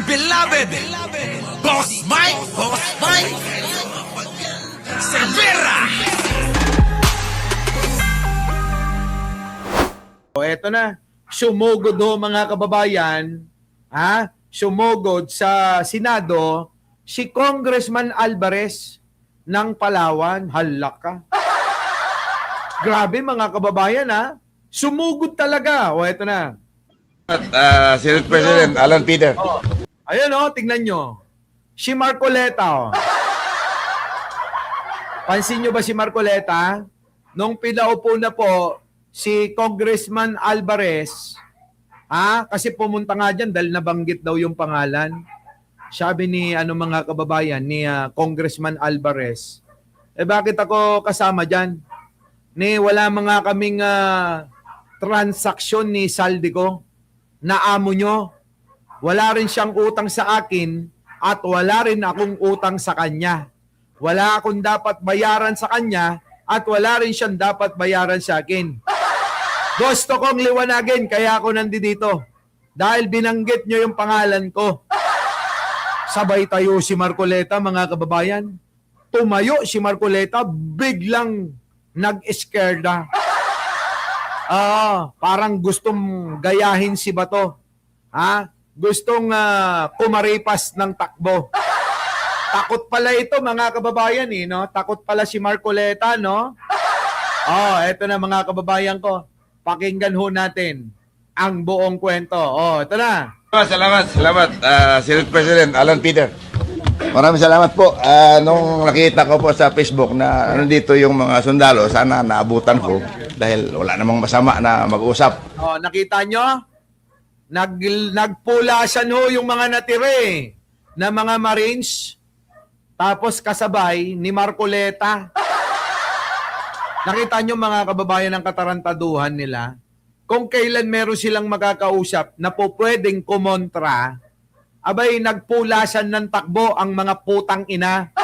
dear beloved, Boss Mike, Cervera. O eto na, sumugod ho mga kababayan, sumugod sa Senado si Congressman Alvarez ng Palawan. Hala ka. Grabe mga kababayan sumugod talaga. O eto na. Senate President Alan Peter. Ayun tingnan nyo. Si Marcoleta Pansin nyo ba si Marcoleta? Nung pinaupo na po si Congressman Alvarez, kasi pumunta nga dyan dahil nabanggit daw yung pangalan. Sabi ni mga kababayan ni Congressman Alvarez, bakit ako kasama dyan? Wala mga kaming transaksyon ni Saldico na amo nyo. Wala rin siyang utang sa akin at wala rin akong utang sa kanya. Wala akong dapat bayaran sa kanya at wala rin siyang dapat bayaran sa akin. Gusto kong liwanagin kaya ako nandito. Dahil binanggit nyo yung pangalan ko. Sabay tayo si Marcoleta mga kababayan. Tumayo si Marcoleta, biglang nag-scared parang gustong gayahin si Bato. Gustong kumaripas ng takbo. Takot pala ito mga kababayan no? Takot pala si Marcoleta, no? Eto na mga kababayan ko. Pakinggan ho natin ang buong kwento. Ito na. Salamat, Senate President Alan Peter. Maraming salamat po. Nung nakita ko po sa Facebook na nandito yung mga sundalo, sana naabutan ko dahil wala namang masama na mag-usap. Nakita nyo? Nagpulasan ho yung mga natire na mga Marines, tapos kasabay ni Marcoleta. Nakita nyo mga kababayan ang katarantaduhan nila? Kung kailan meron silang makakausap na po pwedeng kumontra, abay nagpulasan ng takbo ang mga putang ina.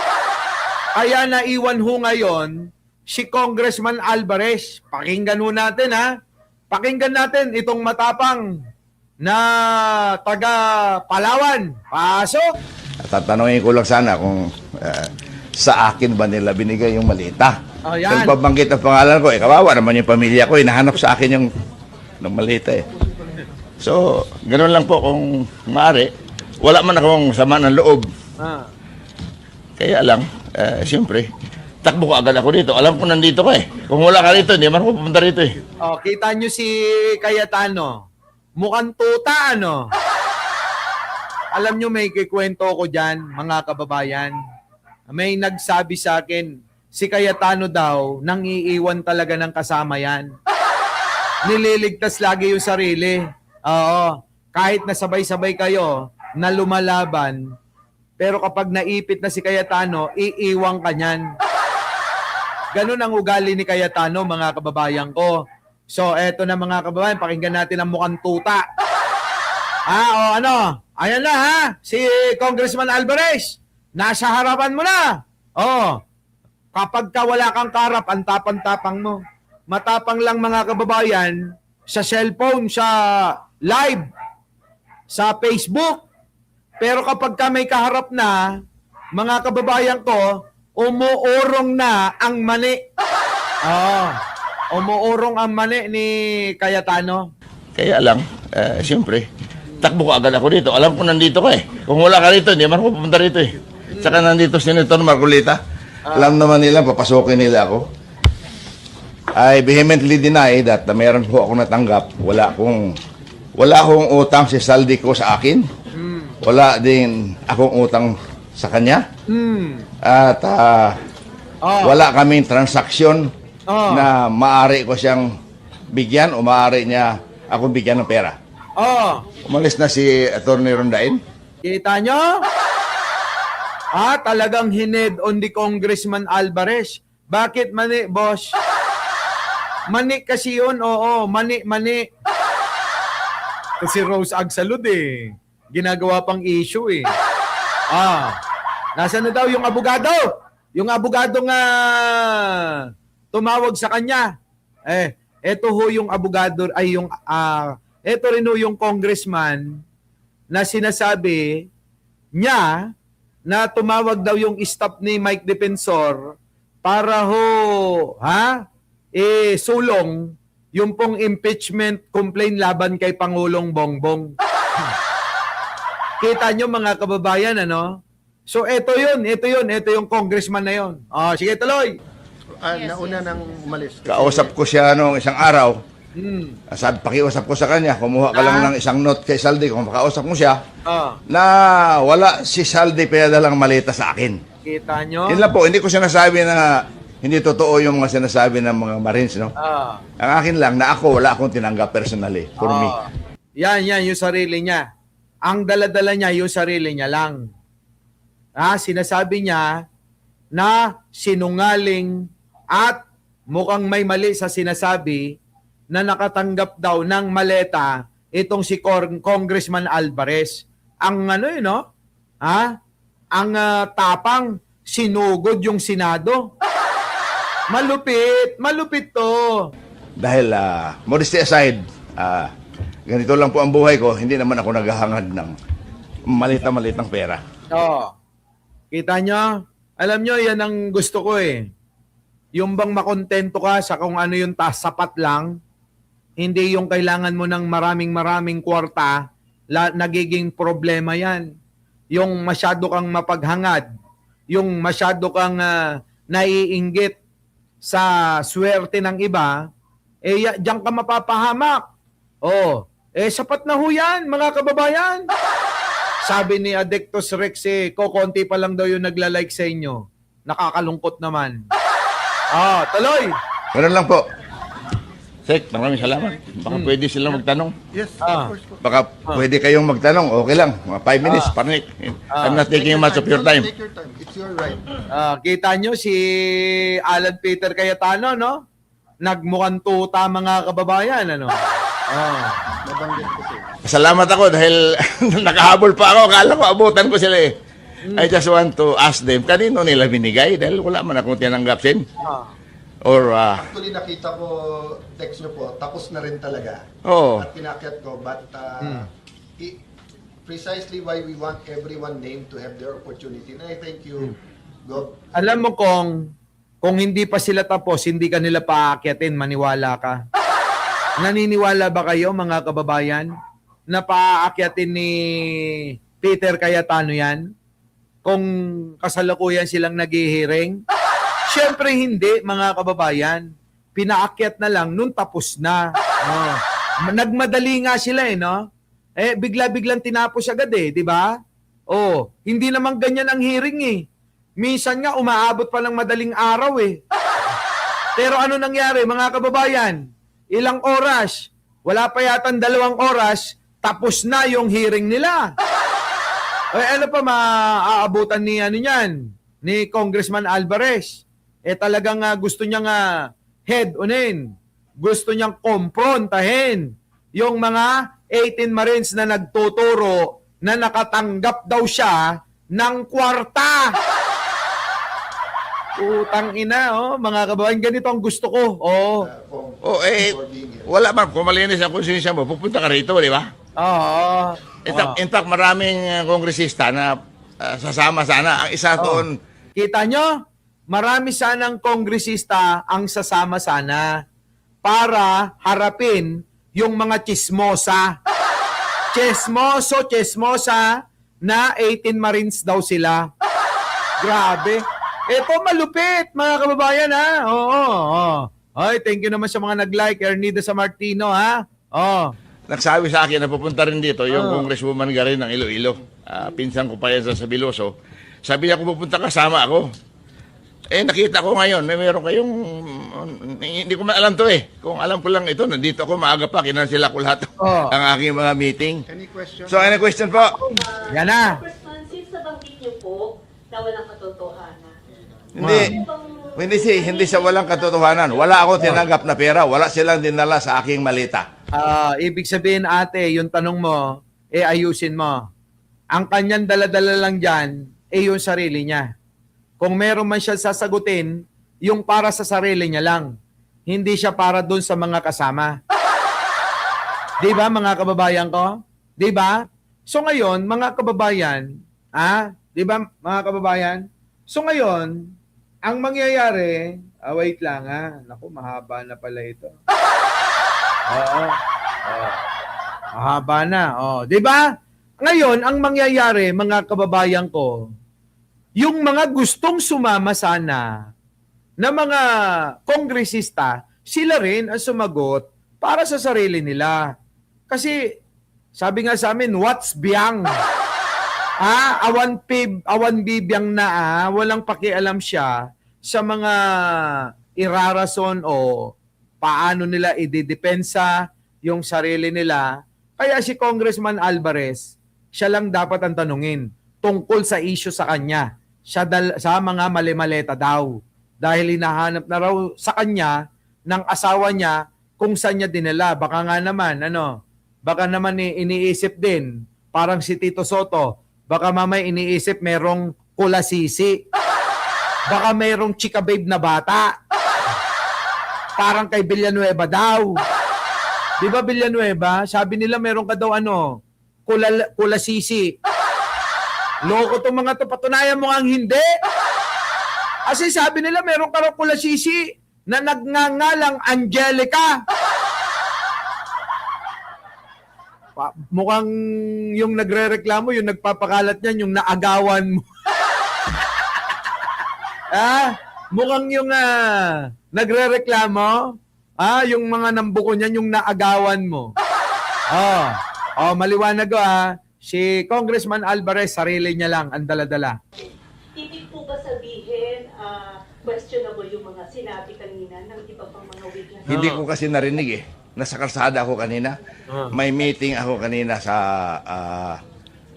Kaya naiwan ho ngayon si Congressman Alvarez. Pakinggan ho natin Pakinggan natin itong matapang na taga Palawan. Pasok! Tatanungin ko lang sana kung sa akin ba nila binigay yung malita. Yan. Nagbabanggit ang pangalan ko, kawawa naman yung pamilya ko, hinahanap sa akin yung malita So, ganoon lang po kung maaari. Wala man akong sama ng loob. Kaya lang, siyempre, takbo ko agad ako dito. Alam ko nandito ka Kung wala ka rito, hindi man ako pupunta rito kita nyo si Cayetano. Mukhang tuta, Alam nyo, may kikwento ko dyan, mga kababayan. May nagsabi sa akin, si Cayetano daw, nang iiwan talaga ng kasama yan. Nililigtas lagi yung sarili. Kahit nasabay-sabay kayo na lumalaban, pero kapag naipit na si Cayetano, iiwang ka niyan. Ganun ang ugali ni Cayetano, mga kababayan ko. So, eto na mga kababayan, pakinggan natin ang mukhang tuta. Ayan na si Congressman Alvarez. Nasa harapan mo na. Kapag ka wala kang karap, ang tapang-tapang mo. Matapang lang mga kababayan sa cellphone, sa live, sa Facebook. Pero kapag ka may kaharap na, mga kababayan ko, umuurong na ang mani. Umuurong ang mani ni Cayetano. Kaya lang, siyempre, takbo ko agad ako dito. Alam ko nandito ka Kung wala ka rito, hindi man ako pupunta rito Saka nandito Senator Marcoleta. Alam naman nila, papasukin nila ako. I vehemently deny that meron po ako natanggap. Wala akong utang si Saldico sa akin. Wala din akong utang sa kanya. At wala kaming transaksyon na maaari ko siyang bigyan o maaari niya akong bigyan ng pera. Umalis na si Attorney Rondain. Kita nyo? Talagang hined on the Congressman Alvarez. Bakit mani, boss? Mani kasi yun, mani. Kasi Rose Agsalud ginagawa pang issue Nasaan na daw yung abogado? Yung abogado nga tumawag sa kanya. Eto ho yung abogado, eto rin ho yung congressman na sinasabi niya na tumawag daw yung staff ni Mike Defensor para sulong yung pong impeachment complaint laban kay Pangulong Bongbong. Kita nyo mga kababayan, ano? So ito yung congressman na yun. Sige, tuloy. Nauna nang umalis. Kausap ko siya nung isang araw. Sabi, pakiusap ko sa kanya, kumuha ka lang ng isang note kay Saldi, kung makausap mo siya, na wala si Saldi pinadalang malita sa akin. Kita nyo? Yun lang po, hindi ko sinasabi na hindi totoo yung mga sinasabi ng mga Marines, no? Ang akin lang, na ako, wala akong tinanggap personally, for me. Yan, yung sarili niya. Ang daladala niya, yung sarili niya lang. Sinasabi niya na sinungaling at mukhang may mali sa sinasabi na nakatanggap daw ng maleta itong si Congressman Alvarez. Ang ang tapang sinugod yung Senado. Malupit to. Dahil, modesty aside, ganito lang po ang buhay ko, hindi naman ako naghahangad ng malita-malitang pera. Kita nyo? Alam nyo, yan ang gusto ko eh. Yung bang makontento ka sa kung ano yung sapat lang, hindi yung kailangan mo ng maraming kwarta, nagiging problema yan. Yung masyado kang mapaghangad, yung masyado kang naiinggit sa swerte ng iba, diyan ka mapapahamak. Sapat na ho yan, mga kababayan. Sabi ni Adictus Rex, kokonti pa lang daw yung nagla-like sa inyo. Nakakalungkot naman. Tuloy. Ganun lang po. Sek, maraming salamat. Baka pwede silang magtanong. Yes, of course po. Baka pwede kayong magtanong. Okay lang. Mga 5 minutes, parnik. I'm not taking much of your time. Take your time. It's your right. Kita nyo si Alan Peter Cayetano, no? Nagmukhang tuta, mga kababayan, ano? Nabanggit ko siya. Salamat ako dahil nakahabol pa ako. Akala ko abutan ko sila eh. I just want to ask them, kanino nila binigay? Dahil wala man akong tinanggap sin. Or, Actually, nakita ko text nyo po, tapos na rin talaga. At pinakyat ko, but precisely why we want everyone named to have their opportunity. And I thank you, Gob. Alam mo kung hindi pa sila tapos, hindi ka nila paakyatin, maniwala ka. Naniniwala ba kayo, mga kababayan, na paakyatin ni Peter Cayetano yan? Kung kasalukuyan silang naghihiring? Siyempre hindi, mga kababayan. Pinaakyat na lang nung tapos na. Nagmadali nga sila no? Bigla-biglang tinapos agad di ba? Hindi naman ganyan ang hearing Minsan nga umaabot pa ng madaling araw Pero ano nangyari, mga kababayan? Ilang oras? Wala pa yatang 2 oras, tapos na yung hearing nila. Ano pa maaabutan ni ni Congressman Alvarez? Talagang gusto niyang head-onin. Gusto niyang komprontahin yung mga 18 Marines na nagtuturo na nakatanggap daw siya ng kwarta. Utang ina, mga kababayan, ganito ang gusto ko. wala man. Kung malinis ang konsensya mo, pupunta ka rito, di ba? In fact, maraming kongresista na sasama sana. Ang isa doon, Kita nyo? Marami sanang kongresista ang sasama sana para harapin yung mga chismosa. Chismosa na 18 Marines daw sila. Grabe. Ito malupit, mga kababayan, Ay, thank you naman sa mga nag-like. Ernida Sa Martino, nagsabi sa akin na pupunta rin dito yung congresswoman Garin ng Iloilo. Pinsan ko pa yan sa Sabiloso. Sabi niya kung pupunta kasama ako. Nakita ko ngayon, meron kayong, hindi ko man alam to Kung alam ko lang ito, nandito ako maaga pa, kinansila ko lahat ang aking mga meeting. Any question? So, any question po? Yan na. Congressman, since nabanggit niyo po na walang katotohanan. Hindi sa walang katotohanan. Wala ako tinanggap na pera, wala silang dinala sa aking malita. Ibig sabihin, ate, yung tanong mo, ayusin mo. Ang kanyang daladala lang dyan, yung sarili niya. Kung meron man siya sasagutin, yung para sa sarili niya lang. Hindi siya para dun sa mga kasama. Di ba, mga kababayan ko? Di ba? So ngayon, mga kababayan, di ba mga kababayan? So ngayon, ang mangyayari, wait lang naku, mahaba na pala ito. Oo. Mahaba na. Di ba? Ngayon, ang mangyayari, mga kababayan ko, yung mga gustong sumama sana na mga kongresista, sila rin ang sumagot para sa sarili nila. Kasi, sabi nga sa amin, what's biyang? Awan bibiyang na walang pakialam siya sa mga irarason o paano nila ididepensa yung sarili nila. Kaya si Congressman Alvarez, siya lang dapat ang tanungin tungkol sa issue sa kanya. Sa mga mali-maleta daw. Dahil hinahanap na raw sa kanya ng asawa niya kung saan niya dinala. Baka nga naman, baka naman iniisip din, parang si Tito Soto, baka mamay iniisip merong kulasisi. Baka merong chika babe na bata. Parang kay Villanueva daw. Di ba Villanueva? Sabi nila meron ka daw kulasisi. Loko tong mga to. Patunayan mo ang hindi. Kasi sabi nila meron ka raw kulasisi na nagngangalang Angelica. Mukhang yung nagrereklamo, yung nagpapakalat niyan, yung naagawan mo. Mukhang yung nagrereklamo, yung mga nambuko niyan, yung naagawan mo. Maliwanag ko si Congressman Alvarez, sarili niya lang ang dala-dala. Ibig po ba sabihin, questionable yung mga sinabi kanina ng iba pang mga witness? Hindi ko kasi narinig Nasa kalsada ako kanina. May meeting ako kanina sa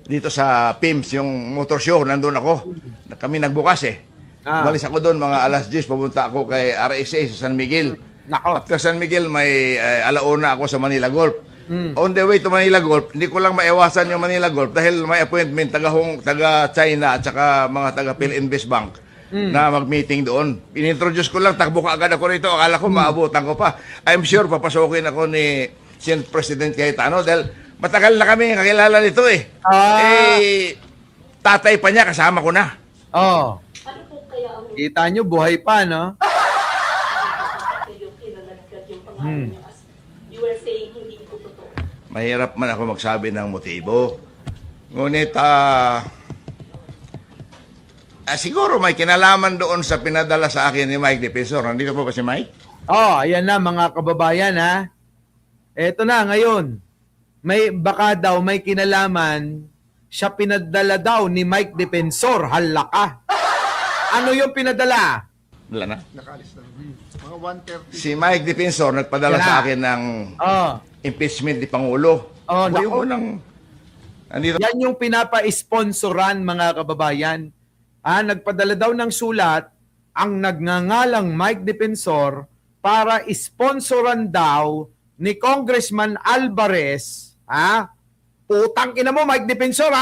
dito sa PIMS, yung motor show, nandun ako. Kami nagbukas Umalis ako doon mga alas 10, pumunta ako kay RSA sa San Miguel. Nako. After San Miguel, may alauna ako sa Manila Golf. On the way to Manila Golf, hindi ko lang maiwasan yung Manila Golf dahil may appointment taga China at saka mga taga PhilInvest Bank na mag-meeting doon. Inintroduce ko lang, takbo ka agad ako rito. Akala ko maabutan ko pa. I'm sure papasokin ako ni Senate President Cayetano dahil matagal na kami kakilala nito tatay pa niya, kasama ko na. Ano po kaya ang Kita nyo, buhay pa, no? yung kinalagkat yung pangalan niya as you were saying hindi po totoo? Mahirap man ako magsabi ng motibo. Ngunit, siguro may kinalaman doon sa pinadala sa akin ni Mike Defensor. Nandito po ba si Mike? Ayan na mga kababayan Eto na ngayon. Baka daw may kinalaman siya pinadala daw ni Mike Defensor. Hala ka. Ano yung pinadala? Wala na. Nakalis na. Mga 1:30. Si Mike Defensor nagpadala Wala. sa akin ng impeachment ni Pangulo. Nako. Nandito. Yan yung pinapa-sponsoran mga kababayan. Nagpadala daw ng sulat ang nagngangalang Mike Defensor para sponsoran daw ni Congressman Alvarez. Putang ina mo, Mike Defensor,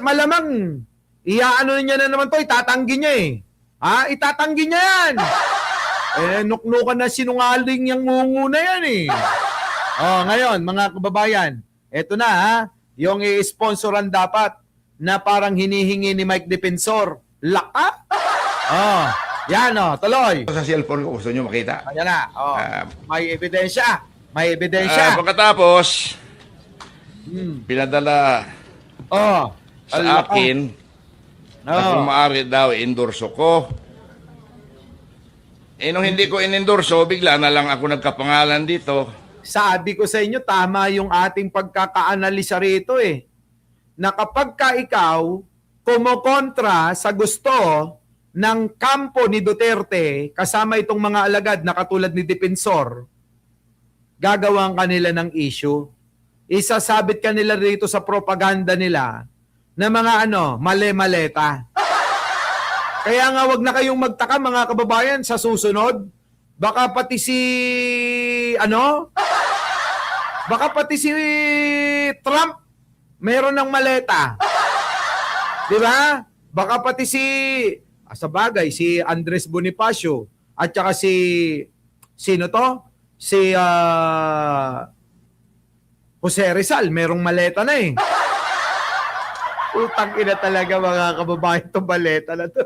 malamang, iaano niya na naman to, itatanggi niya itatanggi niya yan. Nuknukan na sinungaling yung ngungu na yan ngayon, mga kababayan, eto na yung i-sponsoran dapat na parang hinihingi ni Mike Defensor. Laka? Yan tuloy. Sa cellphone ko, gusto nyo makita? Ayan na. May ebidensya. May ebidensya. Pagkatapos, pinadala sa akin na kung maaari daw endorso ko. Nung hindi ko inendorso, bigla na lang ako nagkapangalan dito. Sabi ko sa inyo, tama yung ating pagkakaanalisa rito na kapag ka ikaw kumokontra sa gusto ng kampo ni Duterte, kasama itong mga alagad na katulad ni Defensor, gagawang kanila ng issue. Isasabit kanila rito sa propaganda nila na mga mali-maleta. Kaya nga wag na kayong magtaka mga kababayan sa susunod. Baka pati si Trump meron ng maleta. 'Di ba? Baka pati sa bagay si Andres Bonifacio at saka sino to? Si Jose Rizal, merong maleta na eh. Utang ina talaga mga kababayan itong maleta na to.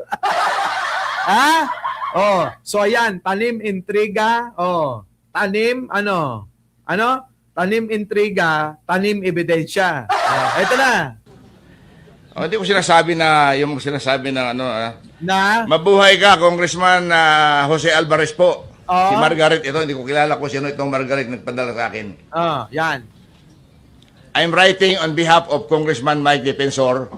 Ha? Oh, so ayan, tanim intriga, tanim tanim intriga, tanim ebidensya. Ito na. Hindi ko sinasabi na yung sinasabi na Na mabuhay ka, Congressman Jose Alvarez po. Oo. Si Margaret, ito, hindi ko kilala kung sino itong Margaret nagpadala sa akin. yan. I'm writing on behalf of Congressman Mike Defensor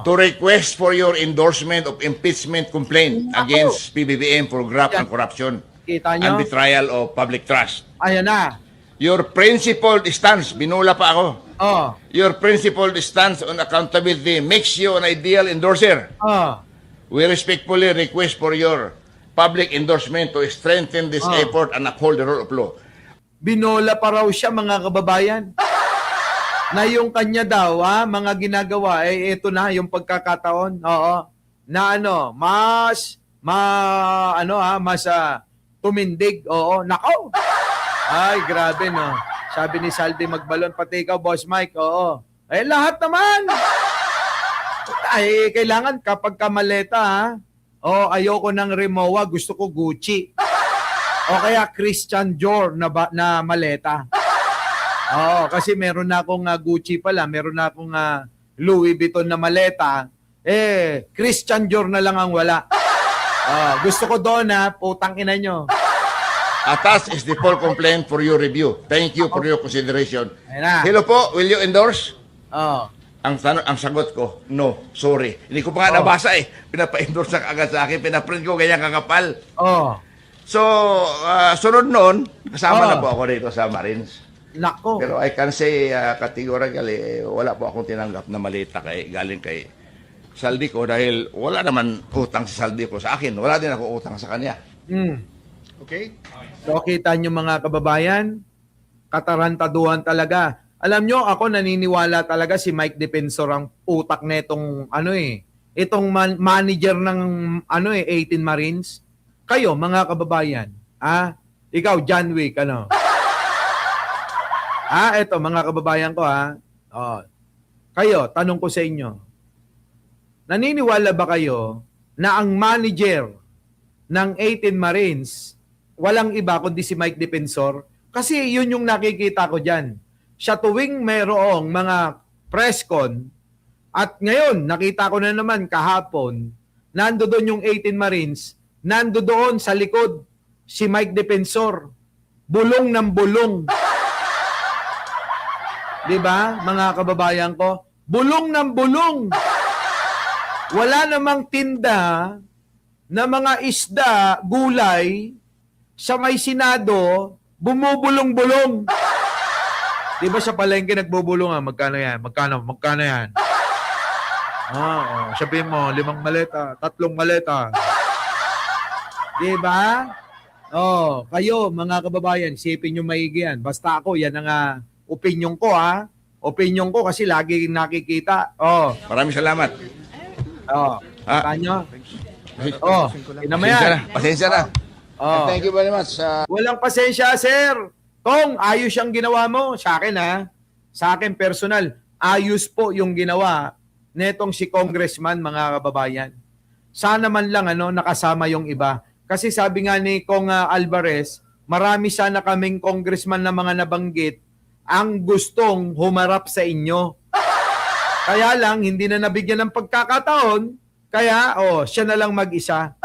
to request for your endorsement of impeachment complaint against PBBM for graft and corruption Kita and nyo? betrayal of public trust. Ayan na. Your principled stance, binula pa ako. Oh, Your principled stance on accountability makes you an ideal endorser. We respectfully request for your public endorsement to strengthen this effort and uphold the rule of law. Binola pa raw siya mga kababayan. Na yung kanya daw, mga ginagawa, ito na yung pagkakataon. Oo. Na mas tumindig. Oo. Nako. Ay, grabe no. Sabi ni Saldi Magbalon, pati ikaw, Boss Mike. Oo. Lahat naman. Ay, kailangan kapag kamaleta, ayoko ng Rimowa, gusto ko Gucci. O kaya Christian Dior na maleta. Kasi meron na akong Gucci pala, meron na akong Louis Vuitton na maleta. Christian Dior na lang ang wala. Gusto ko doon putang ina nyo. Attached is the full complaint for your review. Thank you for your consideration. Ayan na. Hello po, will you endorse? Ang Ang sagot ko, no, sorry. Hindi ko pa nga nabasa eh. Pinapa-endorse na agad sa akin, pinaprint ko ganyan kakapal. So, sunod noon, kasama na po ako dito sa Marines. Nako. Pero I can say categorically, wala po akong tinanggap na malita galing kay Saldi ko dahil wala naman utang si Saldi ko sa akin. Wala din ako utang sa kanya. Okay? So, kita nyo mga kababayan, katarantaduhan talaga. Alam nyo, ako naniniwala talaga si Mike Defensor ang utak netong itong manager ng 18 Marines. Kayo, mga kababayan, ikaw, John Wick, eto, mga kababayan ko, kayo, tanong ko sa inyo, naniniwala ba kayo na ang manager ng 18 Marines, walang iba kundi si Mike Defensor? Kasi yun yung nakikita ko dyan. Siya tuwing mayroong mga press con, at ngayon, nakita ko na naman kahapon, nando doon yung 18 Marines, nando doon sa likod si Mike Defensor. Bulong ng bulong. Diba, mga kababayan ko? Bulong ng bulong. Wala namang tinda na mga isda, gulay, sa may Senado, bumubulong-bulong. Diba sa palengke nagbubulong magkano yan? Magkano yan? Sabihin mo, 5 maleta, 3 maleta. Diba? Kayo, mga kababayan, isipin nyo maigi yan. Basta ako, yan ang opinion ko, Opinion ko kasi lagi nakikita. Maraming salamat. Tanyo. Inamayan. Pasensya na. Thank you very much. Walang pasensya, sir. Tong, ayos yung ginawa mo. Sa akin, Sa akin, personal. Ayos po yung ginawa netong si Congressman, mga kababayan. Sana man lang, nakasama yung iba. Kasi sabi nga ni Kong Alvarez, marami sana kaming congressman na mga nabanggit ang gustong humarap sa inyo. Kaya lang, hindi na nabigyan ng pagkakataon. Kaya, siya na lang mag-isa.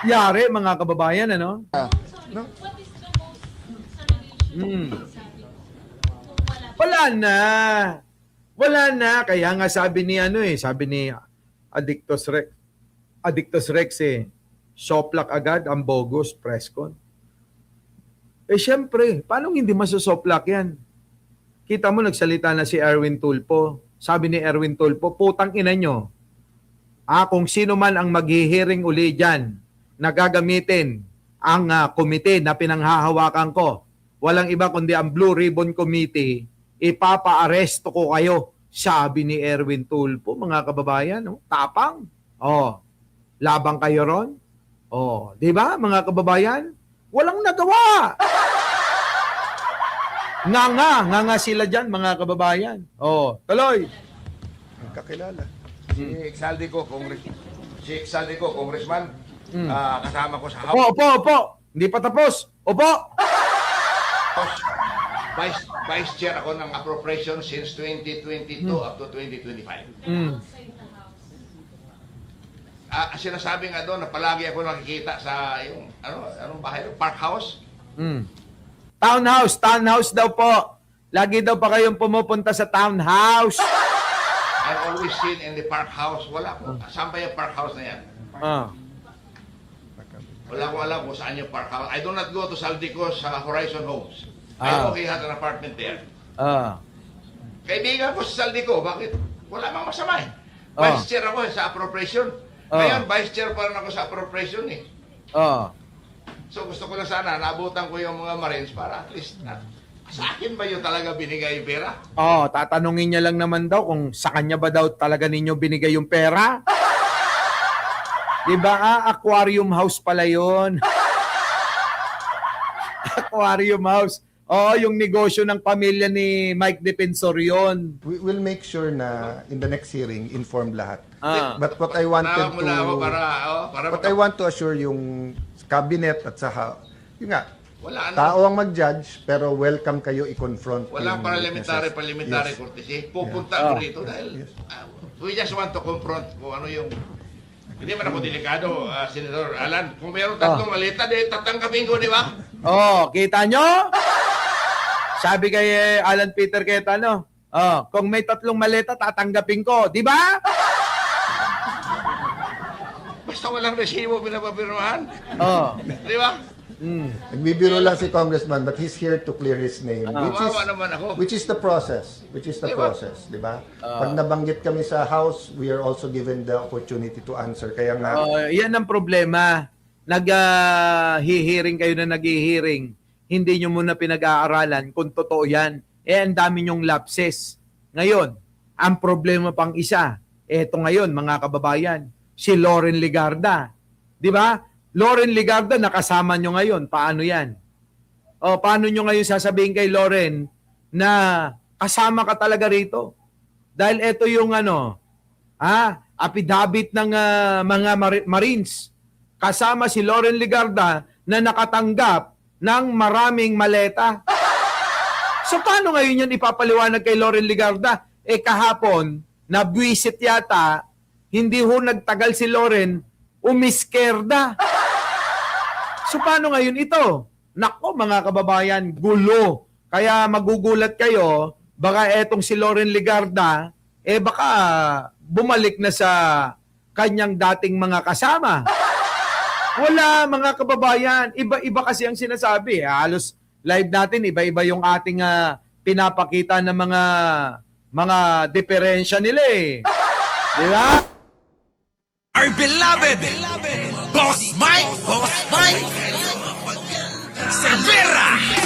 Yari, mga kababayan, Wala na. Kaya nga sabi ni Addictus Rex soplak agad ang bogus press con. Syempre, paano hindi masusoplak yan? Kita mo, nagsalita na si Erwin Tulfo. Sabi ni Erwin Tulfo, putang ina nyo. Kung sino man ang maghihiring uli dyan, na gagamitin ang komite na pinanghahawakan ko, walang iba kundi ang Blue Ribbon Committee, ipapa-aresto ko kayo. Sabi ni Erwin Tulfo, mga kababayan, tapang. Labang kayo ron? Di ba, mga kababayan? Walang nagawa. Nga sila dyan, mga kababayan. Oh, tuloy. Kakilala. Si Exaldi ko, congressman, kasama ko sa Opo. Hindi pa tapos. Opo. Vice Chair ako ng appropriation since 2022 up to 2025. Sinasabi nga doon na palagi ako nakikita sa yung anong bahay, Park House. Townhouse daw po. Lagi daw pa kayong pumupunta sa townhouse. I've always seen in the Park House. Wala ko. Saan ba yung Park House na yan? Wala ko alam kung saan yung Park House. I do not go to Saldico sa Horizon Homes. I know he had an apartment there. Kaibigan ko sa Saldico, bakit? Wala mang masama eh. Vice Chair ako sa appropriation. Ngayon, Vice Chair pa rin ako sa appropriation eh. So gusto ko na sana, naabutan ko yung mga Marines para at least sa akin ba yung talaga binigay yung pera? Tatanungin niya lang naman daw kung sa kanya ba daw talaga ninyo binigay yung pera. Diba aquarium house pala yun. Aquarium house. Yung negosyo ng pamilya ni Mike Defensor yun. We will make sure na in the next hearing, inform lahat. Ah. But what I wanted Tawag mo na ako para what I want to assure yung cabinet at saka, yun nga, wala na. tao ang mag-judge, pero welcome kayo i-confront. Walang yung parliamentary witnesses. courtesy. Pupunta ako rito dahil Yes. we just want to confront kung ano yung... Hindi man ako delikado, Senator Alan. Kung mayroong tatlong malita, tatanggapin ko, di ba? Kita nyo? Sabi kay Alan Peter Cayetano, kung may 3 maleta, tatanggapin ko. Di ba? Basta walang resibo pinapapirmahan. Di ba? Nagbibiro lang si Congressman, but he's here to clear his name. Kawawa naman ako. Which is the process. Diba? Di ba? Pag nabanggit kami sa House, we are also given the opportunity to answer. Kaya nga, Yan ang problema. Nag-hearing kayo na nag-hearing. Hindi nyo muna pinag-aaralan kung totoo yan. Ang dami nyong lapses. Ngayon, ang problema pang isa, eto ngayon, mga kababayan, si Loren Legarda. Di ba? Loren Legarda, nakasama nyo ngayon. Paano yan? Paano nyo ngayon sasabihin kay Loren na kasama ka talaga rito? Dahil ito yung affidavit ng mga Marines. Kasama si Loren Legarda na nakatanggap ng maraming maleta. So paano ngayon yan ipapaliwanag kay Loren Legarda? Kahapon, nabwisit yata, hindi ho nagtagal si Loren, umiskerda. So paano ngayon ito? Nako mga kababayan, gulo. Kaya magugulat kayo, baka etong si Loren Legarda, baka bumalik na sa kanyang dating mga kasama. Wala mga kababayan, iba-iba kasi ang sinasabi. Halos live natin, iba-iba yung ating pinapakita ng mga diferensya nila eh. Di ba? Our beloved Boss Mike Cervera.